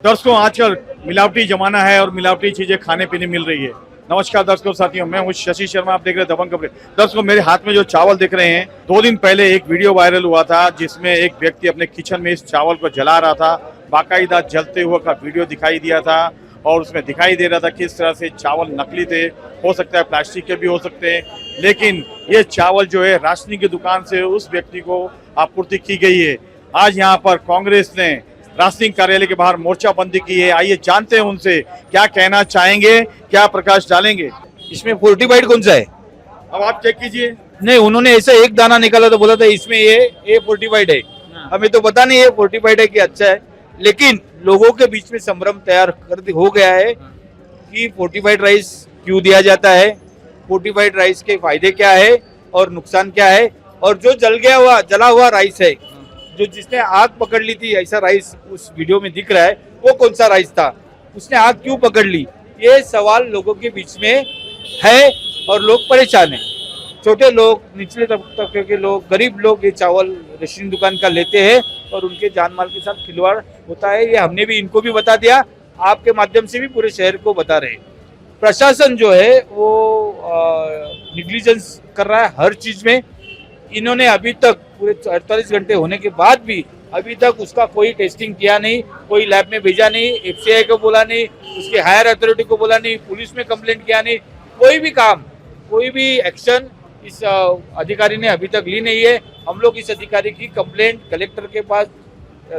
दर्शकों, आजकल मिलावटी जमाना है और मिलावटी चीजें खाने पीने मिल रही है। नमस्कार दर्शकों साथियों, मैं हूं शशि शर्मा, आप देख रहे हैं दबंग खबरें। दर्शकों, मेरे हाथ में जो चावल दिख रहे हैं, 2 दिन पहले एक वीडियो वायरल हुआ था जिसमें एक व्यक्ति अपने किचन में इस चावल को जला रहा था। बाकायदा जलते हुए का वीडियो दिखाई दिया था और उसमें दिखाई दे रहा था किस तरह से चावल नकली थे, हो सकता है प्लास्टिक के भी हो सकते हैं, लेकिन ये चावल जो है राशनी की दुकान से उस व्यक्ति को आपूर्ति की गई है। आज यहाँ पर कांग्रेस ने राशनिंग कार्यालय के बाहर मोर्चाबंदी की है। आइए जानते हैं उनसे क्या कहना चाहेंगे, क्या प्रकाश डालेंगे। इसमें फोर्टिफाइड कौन सा है? अब आप चेक कीजिए। नहीं, उन्होंने ऐसा एक दाना निकाला तो बोला था इसमें ये फोर्टिफाइड है। हमें तो पता नहीं है फोर्टिफाइड है कि अच्छा है, लेकिन लोगों के बीच में संभ्रम तैयार हो गया है कि फोर्टिफाइड राइस क्यों दिया जाता है, फोर्टिफाइड राइस के फायदे क्या है और नुकसान क्या है, और जो जला हुआ राइस है, जो जिसने आग पकड़ ली थी, ऐसा राइस उस वीडियो में दिख रहा है, वो कौन सा राइस था, उसने आग क्यों पकड़ ली, ये सवाल लोगों के बीच में है और लोग परेशान हैं। छोटे लोग, निचले तबके के लोग, गरीब लोग ये चावल रेशनिंग दुकान का लेते हैं और उनके जान माल के साथ खिलवाड़ होता है। ये हमने भी इनको भी बता दिया, आपके माध्यम से भी पूरे शहर को बता रहे हैं। प्रशासन जो है वो निग्लिजेंस कर रहा है हर चीज में। इन्होंने अभी तक पूरे 48 घंटे होने के बाद भी अभी तक उसका कोई टेस्टिंग किया नहीं, कोई लैब में भेजा नहीं, एफसीआई को बोला नहीं, उसके हायर अथॉरिटी को बोला नहीं, पुलिस में कंप्लेंट किया नहीं, कोई भी काम, कोई भी एक्शन इस अधिकारी ने अभी तक ली नहीं है। हम लोग इस अधिकारी की कंप्लेंट कलेक्टर के पास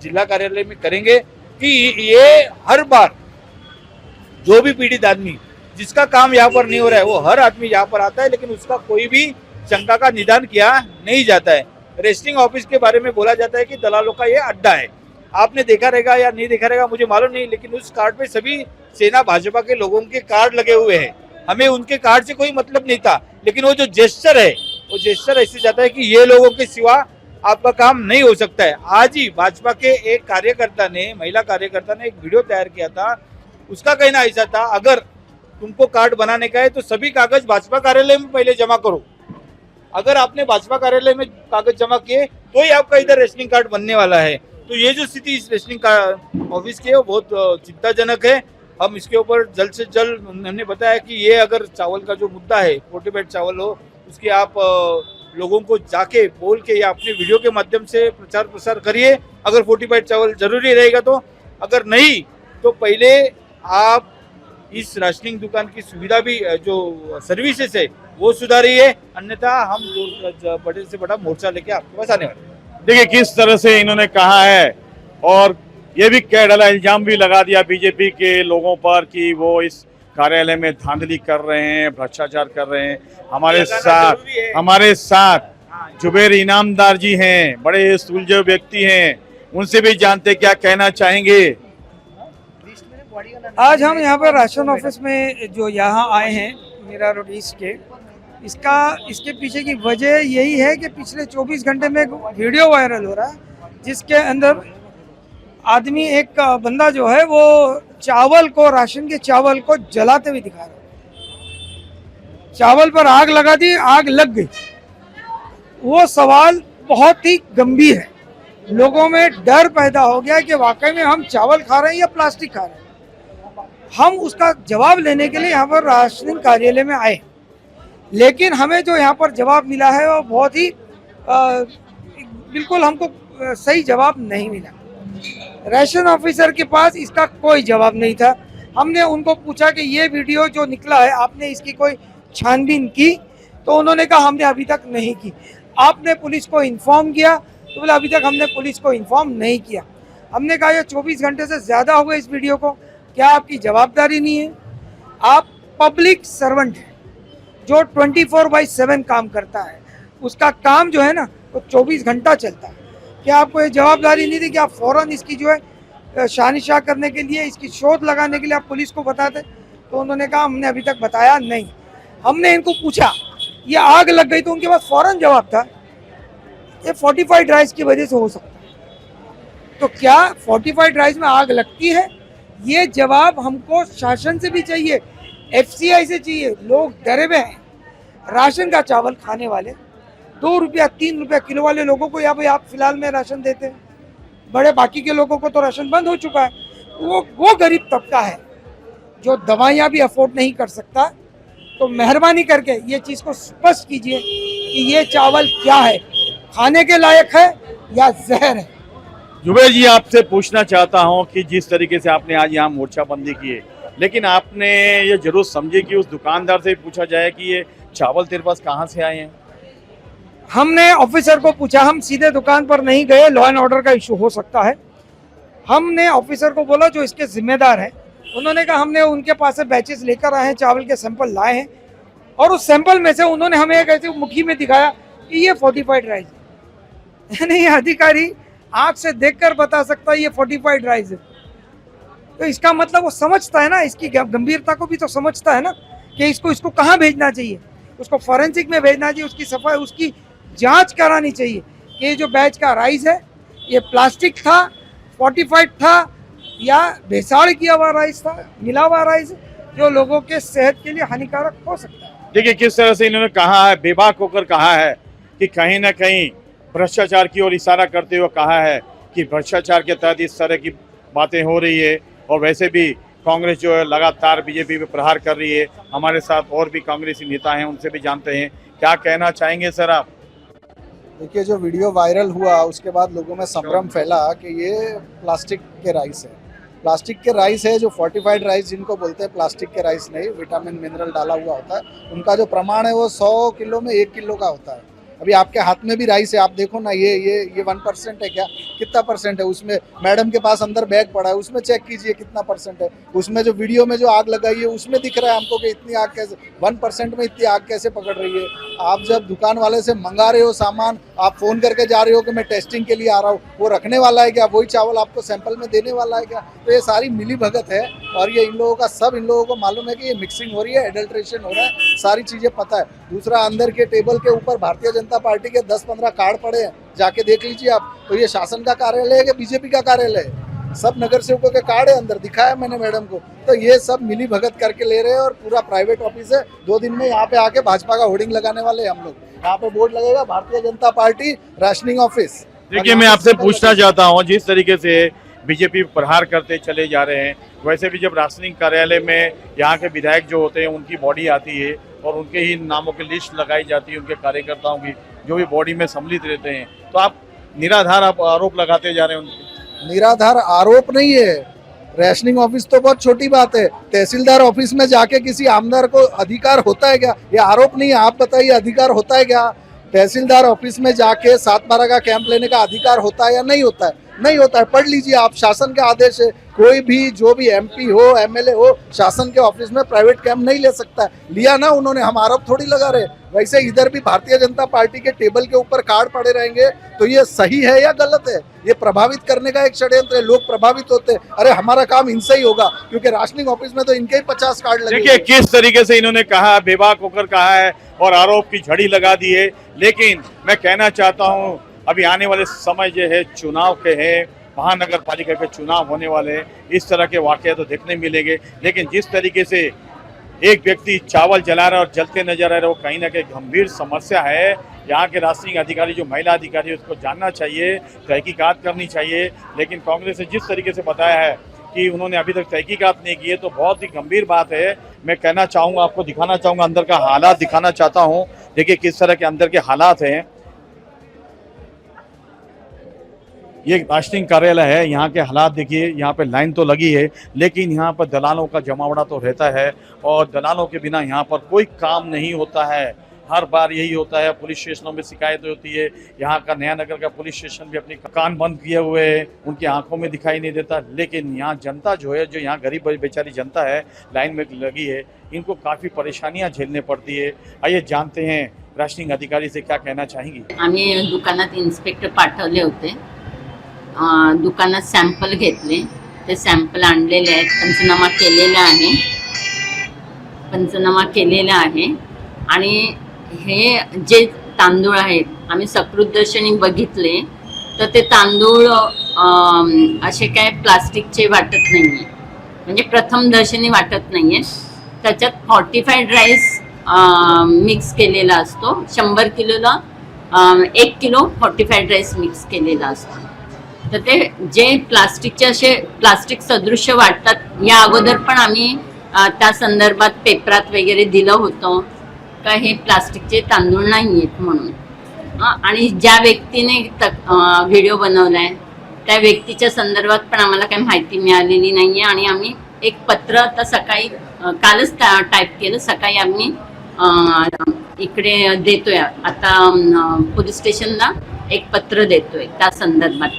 जिला कार्यालय में करेंगे कि ये हर बार जो भी पीड़ित आदमी जिसका काम यहाँ पर नहीं हो रहा है, वो हर आदमी यहाँ पर आता है, लेकिन उसका कोई भी शंका का निदान किया नहीं जाता है। रेस्टिंग ऑफिस के बारे में बोला जाता है कि दलालों का ये अड्डा है। आपने देखा रहेगा या नहीं देखा रहेगा मुझे मालूम नहीं, लेकिन उस कार्ड पे सभी सेना भाजपा के लोगों के कार्ड लगे हुए हैं। हमें उनके कार्ड से कोई मतलब नहीं था, लेकिन वो जो जेस्चर है, वो जेस्चर ऐसे जाता है कि ये लोगों के सिवा आपका काम नहीं हो सकता है। आज ही भाजपा के एक कार्यकर्ता ने, महिला कार्यकर्ता ने एक वीडियो तैयार किया था। उसका कहना ऐसा था, अगर तुमको कार्ड बनाने का है तो सभी कागज भाजपा कार्यालय में पहले जमा करो। अगर आपने भाजपा कार्यालय में कागज जमा किए तो ही आपका इधर रेशनिंग कार्ड बनने वाला है। तो ये जो स्थिति इस रेशनिंग ऑफिस की है वो बहुत चिंताजनक है। हम इसके ऊपर जल्द से जल्द, हमने बताया कि ये अगर चावल का जो मुद्दा है, फोर्टिफाइड चावल हो, उसके आप लोगों को जाके बोल के या अपने वीडियो के माध्यम से प्रचार प्रसार करिए। अगर फोर्टिफाइड चावल जरूरी रहेगा तो, अगर नहीं तो पहले आप इस राशनिंग दुकान की सुविधा भी, जो सर्विसेज है, वो सुधारिए, अन्यथा हम बड़े से बड़ा मोर्चा लेके आपके पास आने वाले। देखिए किस तरह से इन्होंने कहा है और ये भी कह डाला, इल्जाम भी लगा दिया बीजेपी के लोगों पर कि वो इस कार्यालय में धांधली कर रहे हैं, भ्रष्टाचार कर रहे हैं। हमारे साथ जुबेर इनामदार जी हैं, बड़े सुलझे व्यक्ति हैं, उनसे भी जानते क्या कहना चाहेंगे। आज हम यहाँ पर राशन ऑफिस में जो यहाँ आए हैं मीरा रोड ईस्ट के, इसके पीछे की वजह यही है कि पिछले 24 घंटे में एक वीडियो वायरल हो रहा है जिसके अंदर आदमी, एक बंदा जो है वो चावल को, राशन के चावल को जलाते हुए दिखा रहा है। चावल पर आग लगा दी, आग लग गई। वो सवाल बहुत ही गंभीर है। लोगों में डर पैदा हो गया कि वाकई में हम चावल खा रहे हैं या प्लास्टिक खा रहे हैं। हम उसका जवाब लेने के लिए यहाँ पर राशनिंग कार्यालय में आए, लेकिन हमें जो यहाँ पर जवाब मिला है वो बहुत ही बिल्कुल हमको सही जवाब नहीं मिला। राशन ऑफिसर के पास इसका कोई जवाब नहीं था। हमने उनको पूछा कि ये वीडियो जो निकला है, आपने इसकी कोई छानबीन की? तो उन्होंने कहा हमने अभी तक नहीं की। आपने पुलिस को इन्फॉर्म किया? तो बोले अभी तक हमने पुलिस को इन्फॉर्म नहीं किया। हमने कहा ये 24 घंटे से ज़्यादा हो गए इस वीडियो को, क्या आपकी जवाबदारी नहीं है? आप पब्लिक सर्वेंट हैं जो 24/7 काम करता है, उसका काम जो है ना वो 24 घंटा चलता है। क्या आपको ये जवाबदारी नहीं थी कि आप फौरन इसकी जो है शानिशा करने के लिए, इसकी शोध लगाने के लिए आप पुलिस को बताते? तो उन्होंने कहा हमने अभी तक बताया नहीं। हमने इनको पूछा ये आग लग गई, तो उनके पास फौरन जवाब था ये फोर्टिफाइड राइस की वजह से हो सकता है। तो क्या फोर्टिफाइड राइस में आग लगती है? ये जवाब हमको शासन से भी चाहिए, एफसीआई से चाहिए। लोग डरे हुए हैं। राशन का चावल खाने वाले 2 रुपया 3 रुपया किलो वाले लोगों को यहाँ पे आप फिलहाल में राशन देते हैं। बड़े बाकी के लोगों को तो राशन बंद हो चुका है। वो गरीब तबका है जो दवाइयाँ भी अफोर्ड नहीं कर सकता। तो मेहरबानी करके ये चीज़ को स्पष्ट कीजिए कि ये चावल क्या है, खाने के लायक है या जहर है। जुबेर जी, आपसे पूछना चाहता हूं कि जिस तरीके से आपने आज यहाँ मोर्चाबंदी की है, लेकिन आपने ये जरूर समझे कि उस दुकानदार से पूछा जाए कि ये चावल तेरे पास कहाँ से आए हैं। हमने ऑफिसर को पूछा, हम सीधे दुकान पर नहीं गए, लॉ एंड ऑर्डर का इशू हो सकता है। हमने ऑफिसर को बोला जो इसके जिम्मेदार हैं, उन्होंने कहा हमने उनके पास से बैचेस लेकर आए हैं, चावल के सैंपल लाए हैं, और उस सैंपल में से उन्होंने हमें एक ऐसी मुट्ठी में दिखाया कि ये फोर्टिफाइड राइस है। यानी ये अधिकारी आँख से देखकर बता सकता है ये फोर्टिफाइड राइस है। तो इसका मतलब वो समझता है ना, इसकी गंभीरता को भी तो समझता है ना कि इसको कहाँ भेजना चाहिए, उसको फॉरेंसिक में भेजना चाहिए, उसकी सफाई, उसकी जांच करानी चाहिए कि ये जो बैच का राइस है ये प्लास्टिक था, फोर्टिफाइड था या भेसाड़ किया हुआ राइस था, मिला हुआ राइस, जो लोगों के सेहत के लिए हानिकारक हो सकता है। देखिए किस तरह से इन्होंने कहा है, बेबाक होकर कहा है कि कहीं ना कहीं भ्रष्टाचार की ओर इशारा करते हुए कहा है कि भ्रष्टाचार के तहत इस तरह की बातें हो रही है। और वैसे भी कांग्रेस जो है लगातार बीजेपी पे प्रहार कर रही है। हमारे साथ और भी कांग्रेसी नेता हैं, उनसे भी जानते हैं क्या कहना चाहेंगे सर आप। देखिए, जो वीडियो वायरल हुआ उसके बाद लोगों में संभ्रम फैला कि ये प्लास्टिक के राइस है। प्लास्टिक के राइस है, जो फोर्टिफाइड राइस जिनको बोलते हैं, प्लास्टिक के राइस नहीं, विटामिन मिनरल डाला हुआ होता है। उनका जो प्रमाण है वो 100 किलो में 1 किलो का होता है। अभी आपके हाथ में भी राइस है, आप देखो ना, ये 1% है क्या, कितना परसेंट है उसमें? मैडम के पास अंदर बैग पड़ा है, उसमें चेक कीजिए कितना परसेंट है। उसमें जो वीडियो में जो आग लगाई है उसमें दिख रहा है हमको कि इतनी आग कैसे, 1% में इतनी आग कैसे पकड़ रही है। आप जब दुकान वाले से मंगा रहे हो सामान, आप फ़ोन करके जा रहे हो कि मैं टेस्टिंग के लिए आ रहा हूँ, वो रखने वाला है क्या? वही चावल आपको सैंपल में देने वाला है क्या? तो ये सारी मिली भगत है और ये इन लोगों का, सब इन लोगों को मालूम है कि ये मिक्सिंग हो रही है, एडल्ट्रेशन हो रहा है, सारी चीज़ें पता है। दूसरा, अंदर के टेबल के ऊपर भारतीय जनता पार्टी के 10-15 कार्ड पड़े हैं, जाके देख लीजिए आप। तो ये शासन का कार्यालय है कि बीजेपी का कार्यालय है? सब नगर सेवकों के कार्ड है अंदर, दिखाया मैंने मैडम को। तो ये सब मिली भगत करके ले रहे हैं और पूरा प्राइवेट ऑफिस है। 2 दिन में यहाँ पे आके भाजपा का होर्डिंग लगाने वाले हम लोग। यहाँ पे बोर्ड लगेगा Bharatiya Janata party rationing office. देखिए, मैं आपसे पूछना चाहता हूँ, जिस तरीके से बीजेपी प्रहार करते चले जा रहे हैं, वैसे भी जब राशनिंग कार्यालय में यहाँ के विधायक जो होते हैं उनकी बॉडी आती है और उनके ही नामों की लिस्ट लगाई जाती है, उनके कार्यकर्ताओं की जो भी बॉडी में सम्मिलित रहते हैं, तो आप निराधार आप आरोप लगाते जा रहे हैं उनके। निराधार आरोप नहीं है, रेशनिंग ऑफिस तो बहुत छोटी बात है। तहसीलदार ऑफिस में जाके किसी आमदार को अधिकार होता है क्या? ये आरोप नहीं है, आप बताइए अधिकार होता है क्या? तहसीलदार ऑफिस में जाके 7/12 का कैंप लेने का अधिकार होता है या नहीं होता है? नहीं होता है। पढ़ लीजिए आप, शासन के आदेश है, कोई भी जो भी MP हो, MLA हो, शासन के ऑफिस में प्राइवेट कैंप नहीं ले सकता है। लिया ना उन्होंने, हम आरोप थोड़ी लगा रहे। वैसे इधर भी भारतीय जनता पार्टी के टेबल के ऊपर कार्ड पड़े रहेंगे, तो ये सही है या गलत है? ये प्रभावित करने का एक षड्यंत्र है, लोग प्रभावित होते हैं। अरे हमारा काम इनसे ही होगा, क्योंकि राशनिंग ऑफिस में तो इनके ही 50 कार्ड लगे। देखिए किस तरीके से इन्होंने कहा, बेबाक होकर कहा है और आरोप की झड़ी लगा दी है। लेकिन मैं कहना चाहता हूँ, अभी आने वाले समय जो है चुनाव के हैं, महानगर पालिका के चुनाव होने वाले हैं, इस तरह के वाकये तो देखने मिलेंगे। लेकिन जिस तरीके से एक व्यक्ति चावल जला रहा है और जलते नजर आ रहे हैं, वो कहीं ना कहीं गंभीर समस्या है। यहाँ के राशनिंग अधिकारी, जो महिला अधिकारी है, उसको जानना चाहिए, तहकीकात करनी चाहिए। लेकिन कांग्रेस ने जिस तरीके से बताया है कि उन्होंने अभी तक तहकीकात नहीं की है, तो बहुत ही गंभीर बात है। मैं कहना चाहूँगा, आपको दिखाना चाहूँगा, अंदर का हालात दिखाना चाहता हूँ। देखिए किस तरह के अंदर के हालात हैं। ये राशनिंग कार्यालय है, यहाँ के हालात देखिए। यहाँ पे लाइन तो लगी है, लेकिन यहाँ पर दलालों का जमावड़ा तो रहता है और दलालों के बिना यहाँ पर कोई काम नहीं होता है। हर बार यही होता है, पुलिस स्टेशनों में शिकायत होती है। यहाँ का नया नगर का पुलिस स्टेशन भी अपनी कान बंद किए हुए है, उनकी आंखों में दिखाई नहीं देता। लेकिन यहाँ जनता जो है, जो यहाँ गरीब बेचारी जनता है, लाइन में लगी है, इनको काफ़ी परेशानियाँ झेलने पड़ती है। आइए जानते हैं राशनिंग अधिकारी से क्या कहना चाहेंगी। आम्ही दुकानात इन्स्पेक्टर पाठवले होते, दुकानात सॅम्पल घेतले, ते सॅम्पल आणलेले आहेत, पंचनामा केलेला आहे आणि हे जे तांदूळ आहेत आम्ही सकृतदर्शनी बघितले, तर ते तांदूळ असे काय प्लास्टिकचे वाटत नाहीये, म्हणजे प्रथम दर्शनी वाटत नाहीये। त्याच्यात फोर्टिफाईड राईस मिक्स केलेला असतो, 100 किलोला 1 किलो फोर्टिफाईड राईस मिक्स केलेला असतो। तर ते जे प्लास्टिकचे असे प्लास्टिक सदृश्य वाटतात या अगोदर पण आम्ही त्या संदर्भात पेपरात वगैरे दिलं होतं का हे प्लास्टिकचे तांदूळ नाही आहेत म्हणून. आणि ज्या व्यक्तीने व्हिडिओ बनवलाय त्या व्यक्तीच्या संदर्भात पण आम्हाला काही माहिती मिळालेली नाहीये आणि आम्ही एक पत्र आता सकाळी कालच टाईप केलं, सकाळी आम्ही इकडे देतोय आता पोलीस स्टेशनला एक पत्र देतोय त्या संदर्भात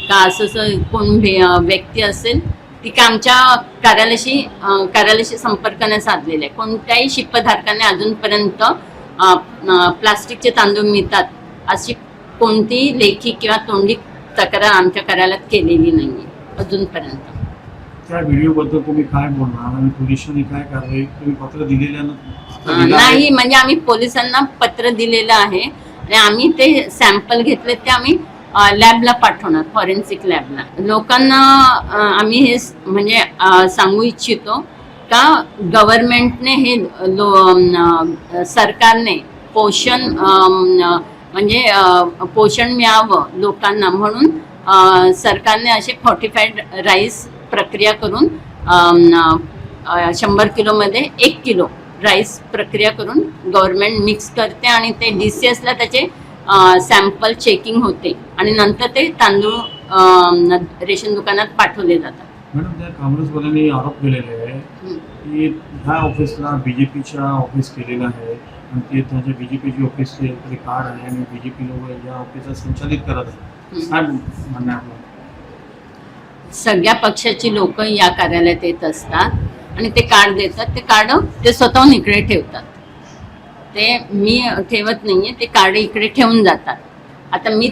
का असं कोण व्यक्ती असेल ती का आमच्या कार्यालयाशी संपर्क नाही साधलेला आहे. कोणत्याही शिपधारकाने अजूनपर्यंत प्लास्टिकचे तांदूळ मिळतात अशी कोणतीही लेखी किंवा तोंडी तक्रार आमच्या कार्यालयात केलेली नाहीये अजूनपर्यंत. त्या व्हिडिओ बद्दल तुम्ही काय बोलणार आणि पोलिसांनी काय कारवाई तुम्ही पत्र दिलेल्या नाही म्हणजे आम्ही पोलिसांना पत्र दिलेलं आहे आणि आम्ही ते सॅम्पल घेतले ते आम्ही लॅबला पाठवणार, फॉरेन्सिक लॅबला. लोकांना आम्ही हे म्हणजे सांगू इच्छितो का गव्हर्नमेंटने हे सरकारने पोषण म्हणजे पोषण मिळावं लोकांना म्हणून सरकारने असे फॉर्टिफाईड राईस प्रक्रिया करून 100 किलोमध्ये 1 किलो राईस प्रक्रिया करून गव्हर्नमेंट मिक्स करते आणि ते DCSला त्याचे सॅम्पल चेकिंग होते आणि नंतर ते तांदूळ रेशन दुकानात पाठवले जातात. मॅडम, त्या काँग्रेसवाल्यांनी आरोप केलेले आहे की ह्या ऑफिसला बीजेपीच्या ऑफिस केलेलं आहे आणि ते त्यांच्या बीजेपीची ऑफिसचे कार्ड आहे आणि बीजेपी लोक या ऑफिसला संचालित करत आहेत. काय म्हणणं आपलं? सगळ्या पक्षाची लोक या कार्यालयात येत असतात आणि ते कार्ड देतात. ते कार्ड ते स्वतःहून इकडे ठेवतात. ते मी ठेवत नाहीये, ते कार्ड इकडे ठेवून जातात. आता मी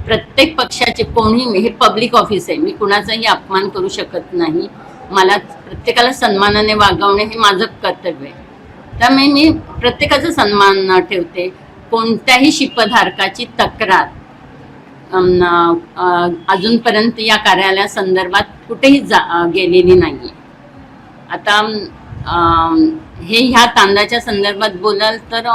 प्रत्येक पक्षाचे कोणी हे पब्लिक ऑफिस आहे, मी कुणाचाही अपमान करू शकत नाही. मला प्रत्येकाला सन्मानाने वागवणे हे माझं कर्तव्य आहे. त्यामुळे मी प्रत्येकाचा सन्मान ठेवते. कोणत्याही शिपधारकाची तक्रार अजूनपर्यंत या कार्यालयासंदर्भात कुठेही गेलेली नाहीये. आता हे ह्या तांदळाच्या संदर्भात बोलाल तर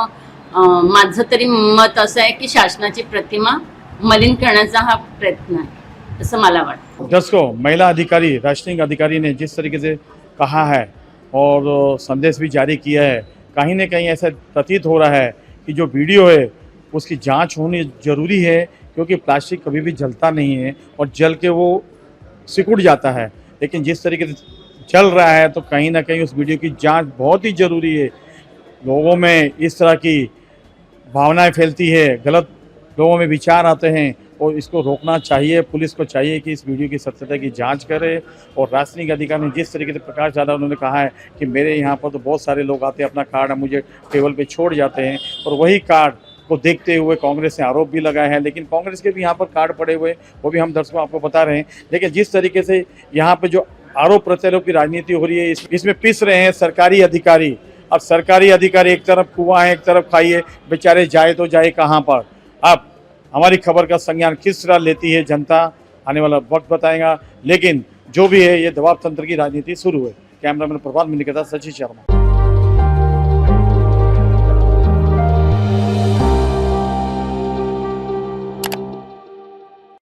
माझं तरी मत असं आहे की शासनाची प्रतिमा मलिन करण्याचा हा प्रयत्न आहे असं मला वाटतं. दर्शकों, महिला अधिकारी राशनिंग अधिकारी ने जिस तरीके से कहा है और संदेश भी जारी किया है, कहीं ना कहीं ऐसा प्रतीत हो रहा है कि जो वीडियो है उसकी जांच होनी ज़रूरी है क्योंकि प्लास्टिक कभी भी जलता नहीं है और जल के वो सिकुड़ जाता है. लेकिन जिस तरीके से चल रहा है तो कहीं ना कहीं उस वीडियो की जांच बहुत ही ज़रूरी है. लोगों में इस तरह की भावनाएं फैलती है, गलत लोगों में विचार आते हैं और इसको रोकना चाहिए. पुलिस को चाहिए कि इस वीडियो की सत्यता की जांच करे. और राशनिंग अधिकारी ने जिस तरीके से प्रकाश डाला, उन्होंने कहा है कि मेरे यहाँ पर तो बहुत सारे लोग आते हैं, अपना कार्ड मुझे टेबल पे छोड़ जाते हैं और वही कार्ड को देखते हुए कांग्रेस ने आरोप भी लगाया है. लेकिन कांग्रेस के भी यहाँ पर कार्ड पड़े हुए वो भी हम दर्शकों आपको बता रहे हैं. लेकिन जिस तरीके से यहाँ पे जो आरोप प्रत्यारोप की राजनीति हो रही है, इसमें पिस रहे हैं सरकारी अधिकारी. अब सरकारी अधिकारी एक तरफ कुआं है, एक तरफ खाई है, बेचारे जाए तो जाए कहाँ पर. अब हमारी खबर का संज्ञान किस तरह लेती है जनता, आने वाला वक्त बताएगा. लेकिन जो भी है ये दबाव तंत्र की राजनीति शुरू है. कैमरामैन प्रभात मिनी के साथ शशि शर्मा.